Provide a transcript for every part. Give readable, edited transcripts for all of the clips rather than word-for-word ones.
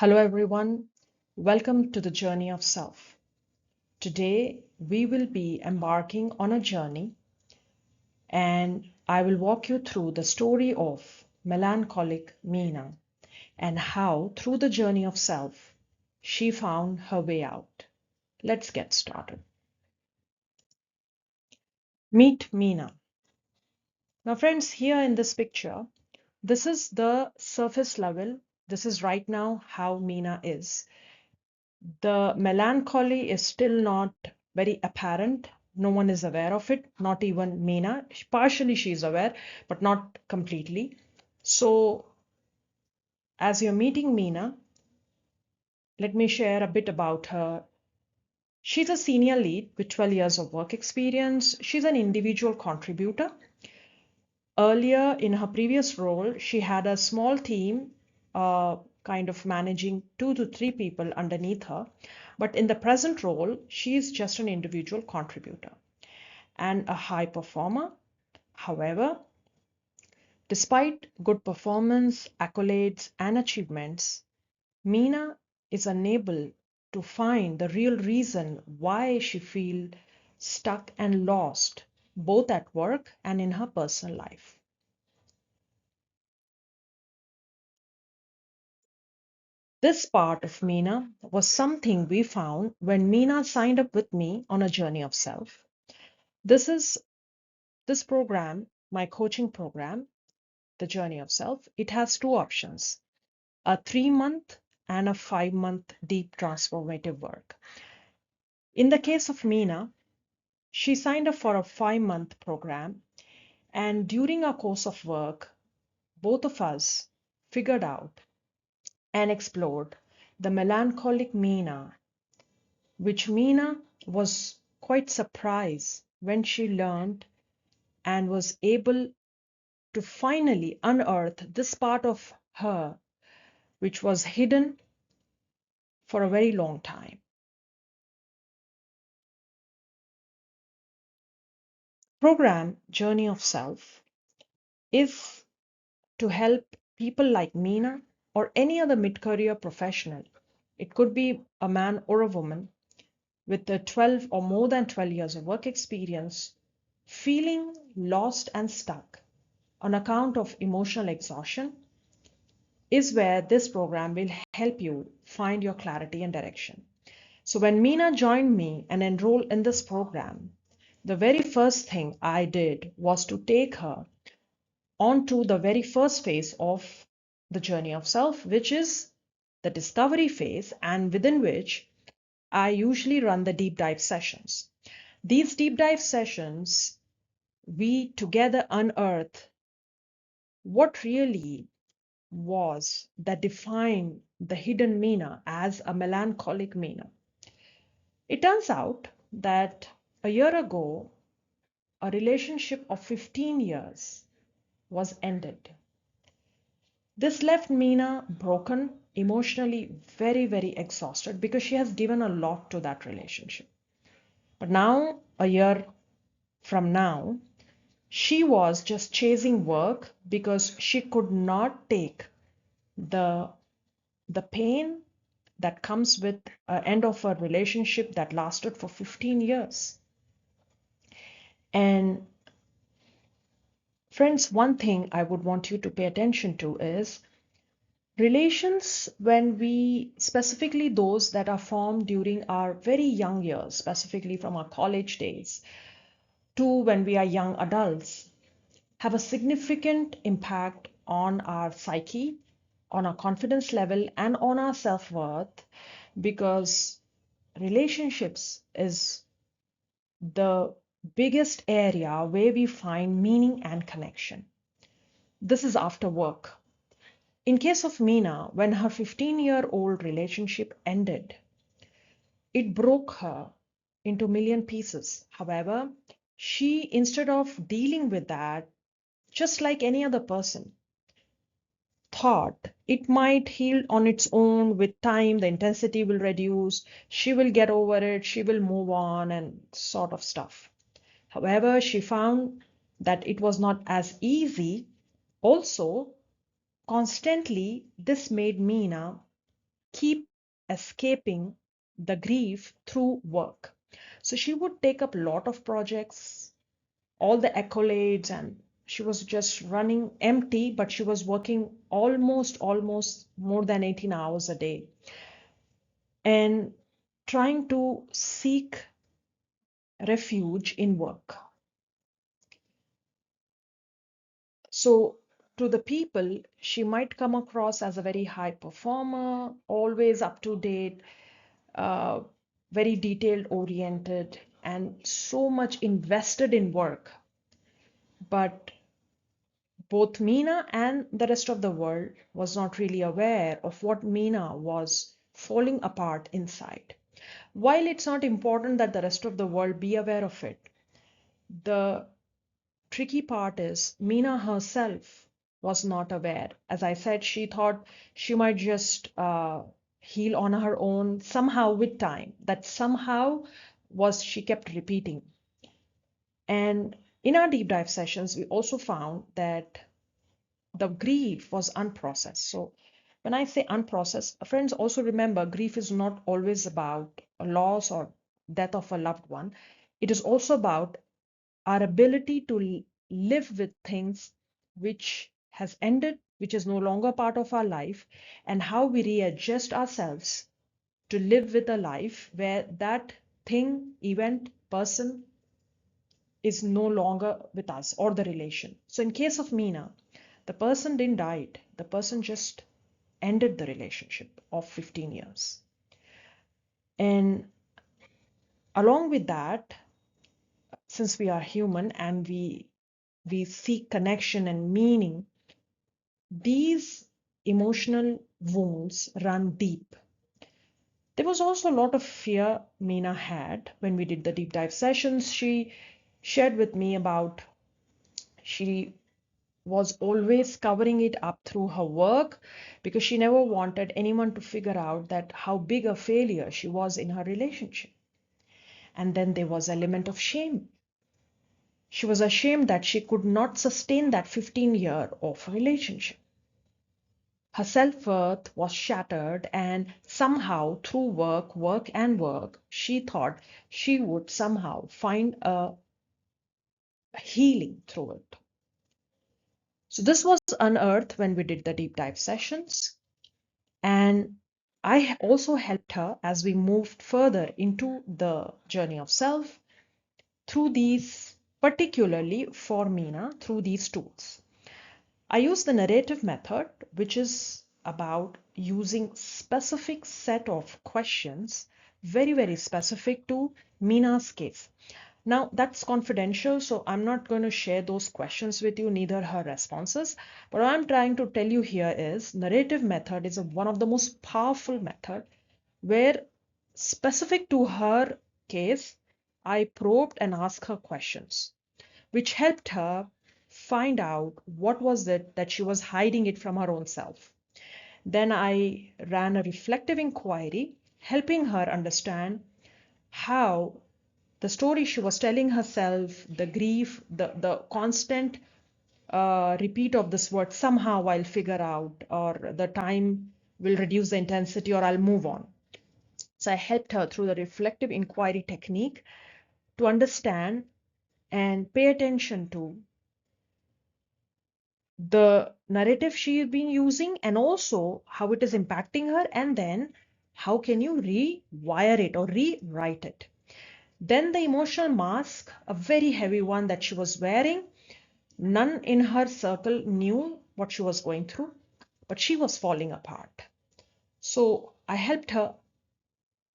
Hello, everyone. Welcome to the Journey of Self. Today, we will be embarking on a journey, and I will walk you through the story of Melancholic Meena and how, through the journey of self, she found her way out. Let's get started. Meet Meena. Now, friends, here in this picture, this is the surface level. This is right now how Meena is. The melancholy is still not very apparent. No one is aware of it, not even Meena. Partially she is aware, but not completely. So, as you're meeting Meena, let me share a bit about her. She's a senior lead with 12 years of work experience. She's an individual contributor. Earlier, in her previous role, she had a small team, kind of managing 2 to 3 people underneath her. But in the present role, she is just an individual contributor and a high performer. However, despite good performance, accolades, and achievements, Meena is unable to find the real reason why she feels stuck and lost, both at work and in her personal life. This part of Meena was something we found when Meena signed up with me on a journey of self. This is this program, my coaching program, the journey of self. It has two options: a 3 month and a 5 month deep transformative work. In the case of Meena, she signed up for a 5 month program, and during our course of work, both of us figured out and explored the melancholic Meena, which Meena was quite surprised when she learned and was able to finally unearth this part of her which was hidden for a very long time. Program Journey of Self is to help people like Meena or any other mid-career professional. It could be a man or a woman with the 12 or more than 12 years of work experience, feeling lost and stuck on account of emotional exhaustion, is where this program will help you find your clarity and direction. So when Meena joined me and enrolled in this program, the very first thing I did was to take her onto the very first phase of the journey of self, which is the discovery phase, and within which I usually run the deep dive sessions. These deep dive sessions, we together unearth what really was that defined the hidden Meena as a melancholic Meena. It turns out that a year ago, a relationship of 15 years was ended. This left Meena broken, emotionally very, very exhausted because she has given a lot to that relationship. But now, a year from now, she was just chasing work because she could not take the pain that comes with an end of a relationship that lasted for 15 years. And friends, one thing I would want you to pay attention to is relations when we, specifically those that are formed during our very young years, specifically from our college days to when we are young adults, have a significant impact on our psyche, on our confidence level, and on our self-worth, because relationships is the biggest area where we find meaning and connection. This is after work. In case of Meena, when her 15-year-old relationship ended, it broke her into a million pieces. However, she, instead of dealing with that, just like any other person, thought it might heal on its own with time, the intensity will reduce, she will get over it, she will move on, and sort of stuff. However, she found that it was not as easy. Also, constantly, this made Meena keep escaping the grief through work. So she would take up a lot of projects, all the accolades, and she was just running empty, but she was working almost more than 18 hours a day and trying to seek refuge in work. So to the people, she might come across as a very high performer, always up to date, uh, very detailed oriented, and so much invested in work. But both Meena and the rest of the world was not really aware of what Meena was falling apart inside. While it's not important that the rest of the world be aware of it, the tricky part is Meena herself was not aware. As I said, she thought she might just heal on her own somehow with time. That somehow was she kept repeating. And in our deep dive sessions, we also found that the grief was unprocessed. So when I say unprocessed, friends, also remember grief is not always about a loss or death of a loved one. It is also about our ability to live with things which has ended, which is no longer part of our life, and how we readjust ourselves to live with a life where that thing, event, person is no longer with us, or the relation. So in case of Meena, the person didn't die, the person just ended the relationship of 15 years. And along with that, since we are human and we seek connection and meaning, these emotional wounds run deep. There was also a lot of fear Meena had when we did the deep dive sessions. She shared with me about she was always covering it up through her work because she never wanted anyone to figure out that how big a failure she was in her relationship. And then there was element of shame. She was ashamed that she could not sustain that 15-year of relationship. Her self-worth was shattered, and somehow through work and work, she thought she would somehow find a healing through it. So this was unearthed when we did the deep dive sessions. And I also helped her as we moved further into the journey of self through these, particularly for Meena, through these tools. I use the narrative method, which is about using specific set of questions, very specific to Meena's case. Now that's confidential, so I'm not going to share those questions with you, neither her responses. But what I'm trying to tell you here is narrative method is one of the most powerful method where specific to her case, I probed and asked her questions, which helped her find out what was it that she was hiding it from her own self. Then I ran a reflective inquiry, helping her understand how the story she was telling herself, the grief, the constant repeat of this word, somehow I'll figure out, or the time will reduce the intensity, or I'll move on. So I helped her through the reflective inquiry technique to understand and pay attention to the narrative she's been using and also how it is impacting her, and then how can you rewire it or rewrite it. Then the emotional mask, a very heavy one that she was wearing, none in her circle knew what she was going through, but she was falling apart. So I helped her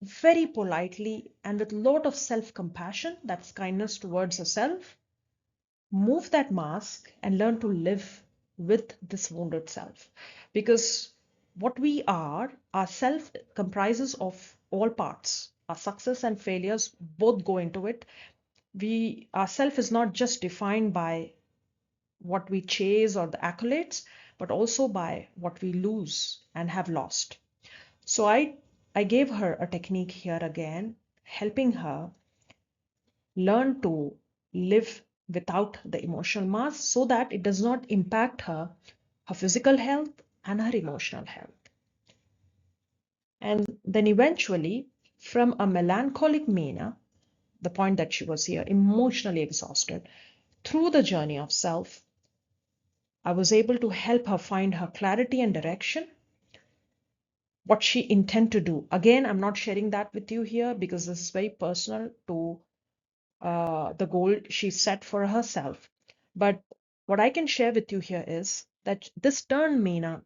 very politely and with a lot of self-compassion, that's kindness towards herself, move that mask and learn to live with this wounded self. Because what we are, our self comprises of all parts. Our success and failures both go into it. Our self is not just defined by what we chase or the accolades, but also by what we lose and have lost. So I gave her a technique here again, helping her learn to live without the emotional mask so that it does not impact her physical health and her emotional health. And then eventually, from a melancholic Meena, the point that she was here, emotionally exhausted, through the journey of self, I was able to help her find her clarity and direction, what she intend to do. Again, I'm not sharing that with you here because this is very personal to the goal she set for herself. But what I can share with you here is that this turned Meena,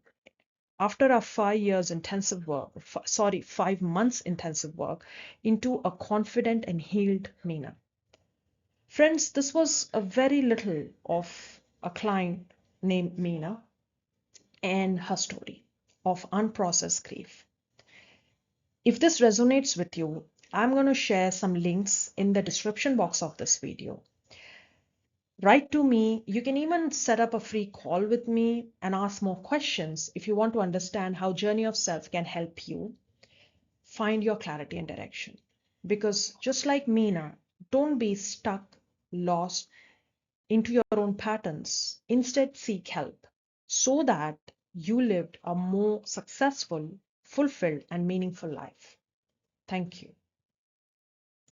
after our 5 years intensive work, 5 months intensive work, into a confident and healed Meena. Friends, this was a very little of a client named Meena and her story of unprocessed grief. If this resonates with you, I'm going to share some links in the description box of this video. Write to me. You can even set up a free call with me and ask more questions if you want to understand how Journey of Self can help you find your clarity and direction. Because just like Meena, don't be stuck, lost into your own patterns. Instead, seek help so that you lived a more successful, fulfilled, and meaningful life. Thank you.